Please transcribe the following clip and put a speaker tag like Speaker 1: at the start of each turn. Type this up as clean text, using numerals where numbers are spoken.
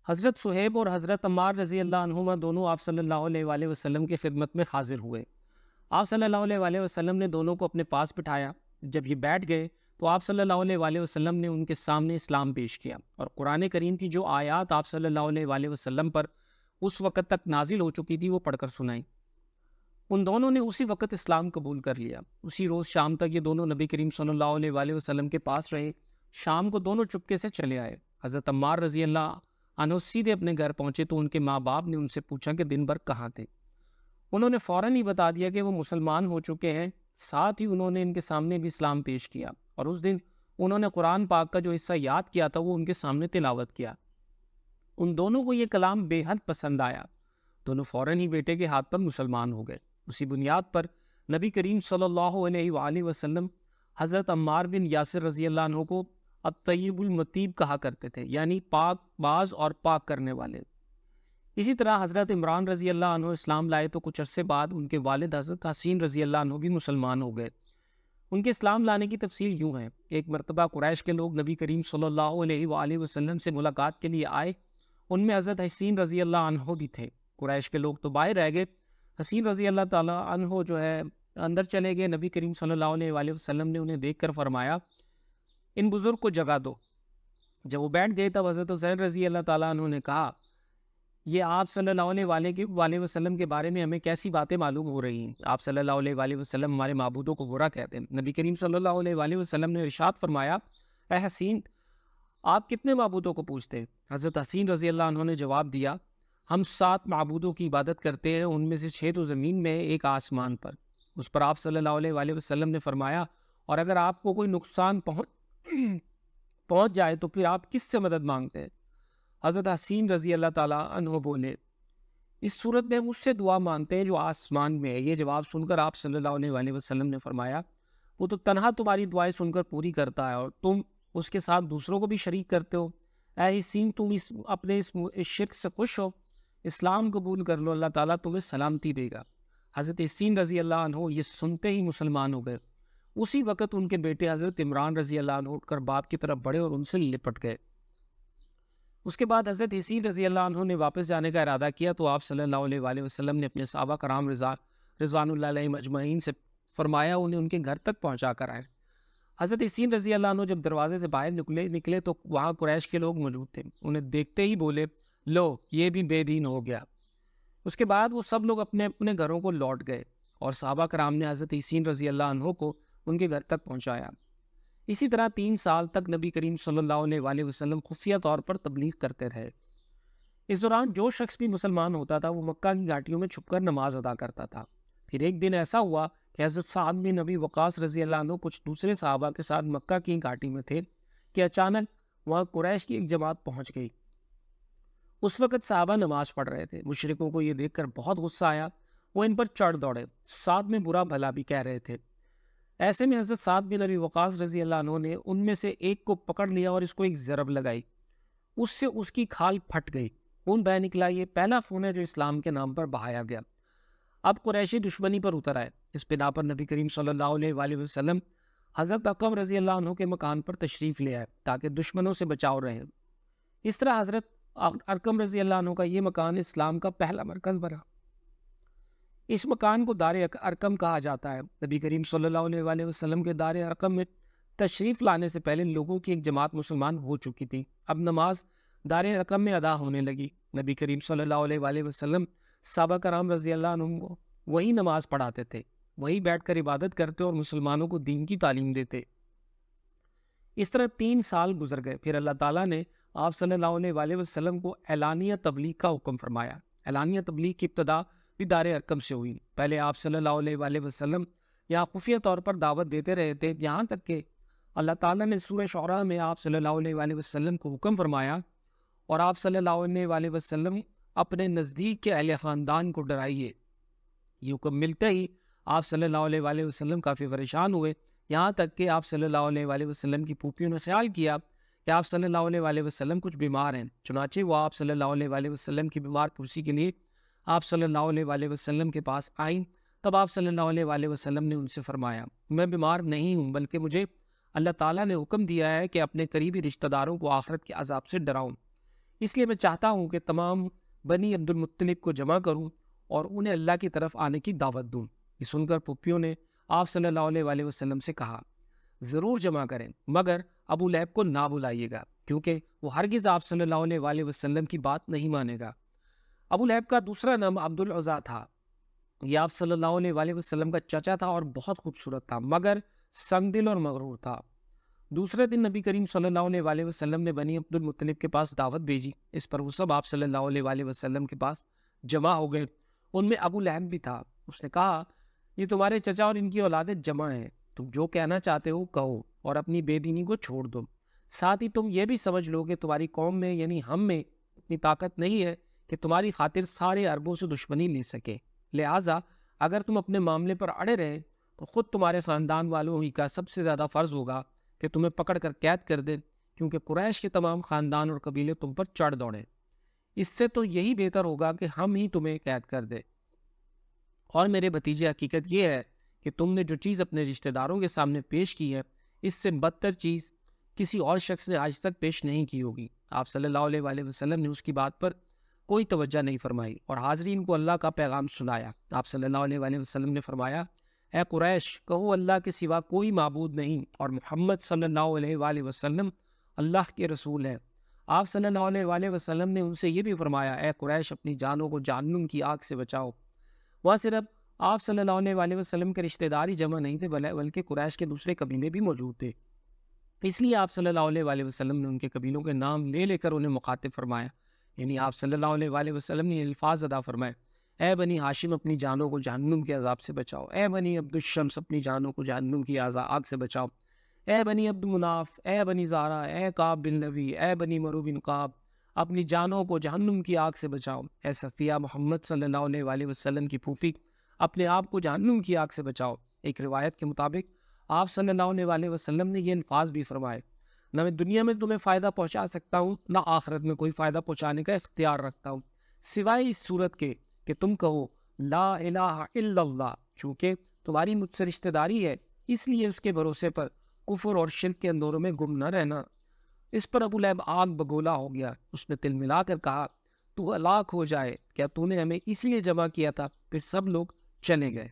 Speaker 1: حضرت صہیب اور حضرت عمار رضی اللہ عنہما دونوں آپ صلی اللہ علیہ وآلہ وسلم کی خدمت میں حاضر ہوئے۔ آپ صلی اللہ علیہ وآلہ وسلم نے دونوں کو اپنے پاس بٹھایا۔ جب یہ بیٹھ گئے تو آپ صلی اللہ علیہ وآلہ وسلم نے ان کے سامنے اسلام پیش کیا اور قرآن کریم کی جو آیات آپ صلی اللہ علیہ وآلہ وسلم پر اس وقت تک نازل ہو چکی تھی وہ پڑھ کر سنائیں۔ ان دونوں نے اسی وقت اسلام قبول کر لیا۔ اسی روز شام تک یہ دونوں نبی کریم صلی اللہ علیہ وآلہ وسلم کے پاس رہے۔ شام کو دونوں چپکے سے چلے آئے۔ حضرت عمار رضی اللہ عنہ سیدھے اپنے گھر پہنچے تو ان کے ماں باپ نے ان سے پوچھا کہ دن بھر کہاں تھے۔ انہوں نے فوراً ہی بتا دیا کہ وہ مسلمان ہو چکے ہیں۔ ساتھ ہی انہوں نے ان کے سامنے بھی اسلام پیش کیا اور اس دن انہوں نے قرآن پاک کا جو حصہ یاد کیا تھا وہ ان کے سامنے تلاوت کیا۔ ان دونوں کو یہ کلام بے حد پسند آیا۔ دونوں فوراً ہی بیٹے کے ہاتھ پر مسلمان ہو گئے۔ اسی بنیاد پر نبی کریم صلی اللہ علیہ وآلہ وسلم حضرت عمار بن یاسر رضی اللہ عنہ کو الطیب المطیب کہا کرتے تھے، یعنی پاک باز اور پاک کرنے والے۔ اسی طرح حضرت عمران رضی اللہ عنہ اسلام لائے تو کچھ عرصے بعد ان کے والد حضرت حسین رضی اللہ عنہ بھی مسلمان ہو گئے۔ ان کے اسلام لانے کی تفصیل یوں ہے۔ ایک مرتبہ قریش کے لوگ نبی کریم صلی اللہ علیہ وآلہ وسلم سے ملاقات کے لیے آئے۔ ان میں حضرت حسین رضی اللہ عنہ بھی تھے۔ قریش کے لوگ تو باہر رہ گئے، حسین رضی اللہ تعالیٰ عنہ جو ہے اندر چلے گئے۔ نبی کریم صلی اللہ علیہ وآلہ وسلم نے انہیں دیکھ کر فرمایا ان بزرگ کو جگہ دو۔ جب وہ بیٹھ گئے تب حضرت حسین رضی اللہ تعالیٰ عنہ نے کہا یہ آپ صلی اللہ علیہ وآلہ وسلم کے بارے میں ہمیں کیسی باتیں معلوم ہو رہی ہیں؟ آپ صلی اللہ علیہ وآلہ وسلم ہمارے معبودوں کو برا کہتے ہیں۔ نبی کریم صلی اللہ علیہ وآلہ وسلم نے ارشاد فرمایا اے حسین آپ کتنے معبودوں کو پوچھتے ہیں؟ حضرت حسین رضی اللہ عنہ نے جواب دیا ہم 7 معبودوں کی عبادت کرتے ہیں، ان میں سے 6 تو زمین میں ہے، ایک آسمان پر۔ اس پر آپ صلی اللہ علیہ وآلہ وسلم نے فرمایا اور اگر آپ کو کوئی نقصان پہنچ جائے تو پھر آپ کس سے مدد مانگتے ہیں؟ حضرت حسین رضی اللہ تعالیٰ عنہ بولے اس صورت میں ہم اس سے دعا مانگتے ہیں جو آسمان میں ہے۔ یہ جواب سن کر آپ صلی اللہ علیہ وآلہ وسلم نے فرمایا وہ تو تنہا تمہاری دعائیں سن کر پوری کرتا ہے اور تم اس کے ساتھ دوسروں کو بھی شریک کرتے ہو۔ اے حسین تم اپنے اس شرک سے خوش ہو، اسلام قبول کر لو، اللہ تعالیٰ تمہیں سلامتی دے گا۔ حضرت حسین رضی اللہ عنہ یہ سنتے ہی مسلمان ہو گئے۔ اسی وقت ان کے بیٹے حضرت عمران رضی اللہ عنہ اٹھ کر باپ کی طرف بڑھے اور ان سے لپٹ گئے۔ اس کے بعد حضرت حسین رضی اللہ عنہ نے واپس جانے کا ارادہ کیا تو آپ صلی اللہ علیہ وآلہ وسلم نے اپنے صحابہ کرام رضوان اللہ علیہ مجمعین سے فرمایا انہیں ان کے گھر تک پہنچا کر آئے۔ حضرت حسین رضی اللہ عنہ جب دروازے سے باہر نکلے تو وہاں قریش کے لوگ موجود تھے۔ انہیں دیکھتے ہی بولے لو یہ بھی بے دین ہو گیا۔ اس کے بعد وہ سب لوگ اپنے اپنے گھروں کو لوٹ گئے اور صحابہ کرام نے حضرت حسین رضی اللہ عنہ کو ان کے گھر تک پہنچایا۔ اسی طرح 3 سال تک نبی کریم صلی اللہ علیہ وآلہ وسلم خفیہ طور پر تبلیغ کرتے رہے۔ اس دوران جو شخص بھی مسلمان ہوتا تھا وہ مکہ کی گھاٹیوں میں چھپ کر نماز ادا کرتا تھا۔ پھر ایک دن ایسا ہوا کہ حضرت سعد بن ابی وقاص رضی اللہ عنہ کچھ دوسرے صحابہ کے ساتھ مکہ کی گھاٹی میں تھے کہ اچانک وہاں قریش کی ایک جماعت پہنچ گئی۔ اس وقت صحابہ نماز پڑھ رہے تھے۔ مشرکوں کو یہ دیکھ کر بہت غصہ آیا، وہ ان پر چڑھ دوڑے، ساتھ میں برا بھلا بھی کہہ رہے تھے۔ ایسے میں حضرت سعد بن ابی وقاص رضی اللہ عنہ نے ان میں سے ایک کو پکڑ لیا اور اس کو ایک ضرب لگائی، اس سے اس کی کھال پھٹ گئی، خون بہہ نکلا۔ یہ پہلا خون ہے جو اسلام کے نام پر بہایا گیا۔ اب قریشی دشمنی پر اتر آئے۔ اس بنا پر نبی کریم صلی اللہ علیہ وآلہ وسلم حضرت ارقم رضی اللہ عنہ کے مکان پر تشریف لے آئے تاکہ دشمنوں سے بچاؤ رہے۔ اس طرح حضرت ارقم رضی اللہ عنہ کا یہ مکان اسلام کا پہلا مرکز بنا۔ اس مکان کو دار ارقم کہا جاتا ہے۔ نبی کریم صلی اللہ علیہ وآلہ وسلم کے دار ارقم میں تشریف لانے سے پہلے لوگوں کی ایک جماعت مسلمان ہو چکی تھی۔ اب نماز دار ارقم میں ادا ہونے لگی۔ نبی کریم صلی اللہ علیہ وآلہ وسلم صحابہ کرام رضی اللہ عنہ کو وہی نماز پڑھاتے تھے، وہی بیٹھ کر عبادت کرتے اور مسلمانوں کو دین کی تعلیم دیتے۔ اس طرح 3 سال گزر گئے۔ پھر اللہ تعالیٰ نے آپ صلی اللہ علیہ وآلہ وسلم کو اعلانیہ تبلیغ کا حکم فرمایا۔ اعلانیہ تبلیغ کی ابتدا بھی دار ارقم سے ہوئی۔ پہلے آپ صلی اللہ علیہ وآلہ وسلم یہاں خفیہ طور پر دعوت دیتے رہے تھے، یہاں تک کہ اللہ تعالیٰ نے سورہ شعراء میں آپ صلی اللہ علیہ وآلہ وسلم کو حکم فرمایا اور آپ صلی اللہ علیہ وآلہ وسلم اپنے نزدیک کے اہل خاندان کو ڈرائیے۔ یہ حکم ملتے ہی آپ صلی اللہ علیہ وآلہ وسلم کافی پریشان ہوئے، یہاں تک کہ آپ صلی اللہ علیہ وآلہ وسلم کی پھوپھیوں نے خیال کیا کہ آپ صلی اللہ علیہ وآلہ وسلم کچھ بیمار ہیں۔ چنانچہ وہ آپ صلی اللہ علیہ وآلہ وسلم کی بیمار پرسی کے لیے آپ صلی اللہ علیہ وآلہ وسلم کے پاس آئیں۔ تب آپ صلی اللہ علیہ وآلہ وسلم نے ان سے فرمایا میں بیمار نہیں ہوں، بلکہ مجھے اللہ تعالیٰ نے حکم دیا ہے کہ اپنے قریبی رشتہ داروں کو آخرت کے عذاب سے ڈراؤں۔ اس لیے میں چاہتا ہوں کہ تمام بنی عبد المطلب کو جمع کروں اور انہیں اللہ کی طرف آنے کی دعوت دوں۔ یہ سن کر پھپھیوں نے آپ صلی اللہ علیہ وآلہ وسلم سے کہا ضرور جمع کریں، مگر ابو لہب کو نہ بلائیے گا، کیونکہ وہ ہرگز آپ صلی اللہ علیہ وآلہ وسلم کی بات نہیں مانے گا۔ ابو لہب کا دوسرا نام عبد العزیٰ تھا۔ یہ آپ صلی اللہ علیہ وآلہ وسلم کا چچا تھا اور بہت خوبصورت تھا، مگر سنگ دل اور مغرور تھا۔ دوسرے دن نبی کریم صلی اللہ علیہ وآلہ وسلم نے بنی عبد المطلب کے پاس دعوت بھیجی۔ اس پر وہ سب آپ صلی اللہ علیہ وآلہ وسلم کے پاس جمع ہو گئے۔ ان میں ابو لہب بھی تھا۔ اس نے کہا یہ تمہارے چچا اور ان کی اولادیں جمع ہیں، تم جو کہنا چاہتے ہو کہو اور اپنی بے دینی کو چھوڑ دو۔ ساتھ ہی تم یہ بھی سمجھ لو کہ تمہاری قوم میں یعنی ہم میں اتنی طاقت نہیں ہے کہ تمہاری خاطر سارے عربوں سے دشمنی لے سکے، لہٰذا اگر تم اپنے معاملے پر اڑے رہے تو خود تمہارے خاندان والوں ہی کا سب سے زیادہ فرض ہوگا کہ تمہیں پکڑ کر قید کر دے، کیونکہ قریش کے تمام خاندان اور قبیلے تم پر چڑھ دوڑیں۔ اس سے تو یہی بہتر ہوگا کہ ہم ہی تمہیں قید کر دیں۔ اور میرے بھتیجے، حقیقت یہ ہے کہ تم نے جو چیز اپنے رشتہ داروں کے سامنے پیش کی ہے، اس سے بدتر چیز کسی اور شخص نے آج تک پیش نہیں کی ہوگی۔ آپ صلی اللہ علیہ وآلہ وسلم نے اس کی بات پر کوئی توجہ نہیں فرمائی اور حاضرین کو اللہ کا پیغام سنایا۔ آپ صلی اللہ علیہ وآلہ وسلم نے فرمایا اے قریش، کہو اللہ کے سوا کوئی معبود نہیں اور محمد صلی اللہ علیہ وآلہ وسلم اللہ کے رسول ہیں۔ آپ صلی اللہ علیہ وآلہ وسلم نے ان سے یہ بھی فرمایا اے قریش، اپنی جانوں کو جہنم کی آگ سے بچاؤ۔ وہاں صرف آپ صلی اللہ علیہ وآلہ وسلم کے رشتہ دار ہی جمع نہیں تھے، بلکہ قریش کے دوسرے قبیلے بھی موجود تھے۔ اس لیے آپ صلی اللہ علیہ وآلہ وسلم نے ان کے قبیلوں کے نام لے لے کر انہیں مخاطب فرمایا، یعنی آپ صلی اللہ علیہ وآلہ وسلم نے الفاظ ادا فرمائے اے بنی ہاشم، اپنی جانوں کو جہنم کے عذاب سے بچاؤ۔ اے بنی عبد الشمس، اپنی جانوں کو جہنم کی آگ سے بچاؤ۔ اے بنی عبد مناف، اے بنی زارا، اے کعب بن لوی، اے بنی مرو بن کعب، اپنی جانوں کو جہنم کی آگ سے بچاؤ۔ اے صفیہ، محمد صلی اللہ علیہ وآلہ وسلم کی پھوپھی، اپنے آپ کو جہنم کی آگ سے بچاؤ۔ ایک روایت کے مطابق آپ صلی اللہ علیہ وآلہ وسلم نے یہ الفاظ بھی فرمائے نہ میں دنیا میں تمہیں فائدہ پہنچا سکتا ہوں، نہ آخرت میں کوئی فائدہ پہنچانے کا اختیار رکھتا ہوں، سوائے اس صورت کے کہ تم کہو لا الہ الا اللہ۔ چونکہ تمہاری مجھ سے رشتہ داری ہے، اس لیے اس کے بھروسے پر کفر اور شرک کے اندوروں میں گم نہ رہنا۔ اس پر ابو لہب آگ بگولا ہو گیا۔ اس نے تل ملا کر کہا تو ہلاک ہو جائے، کیا تو نے ہمیں اس لیے جمع کیا تھا؟ پھر سب لوگ چلے گئے۔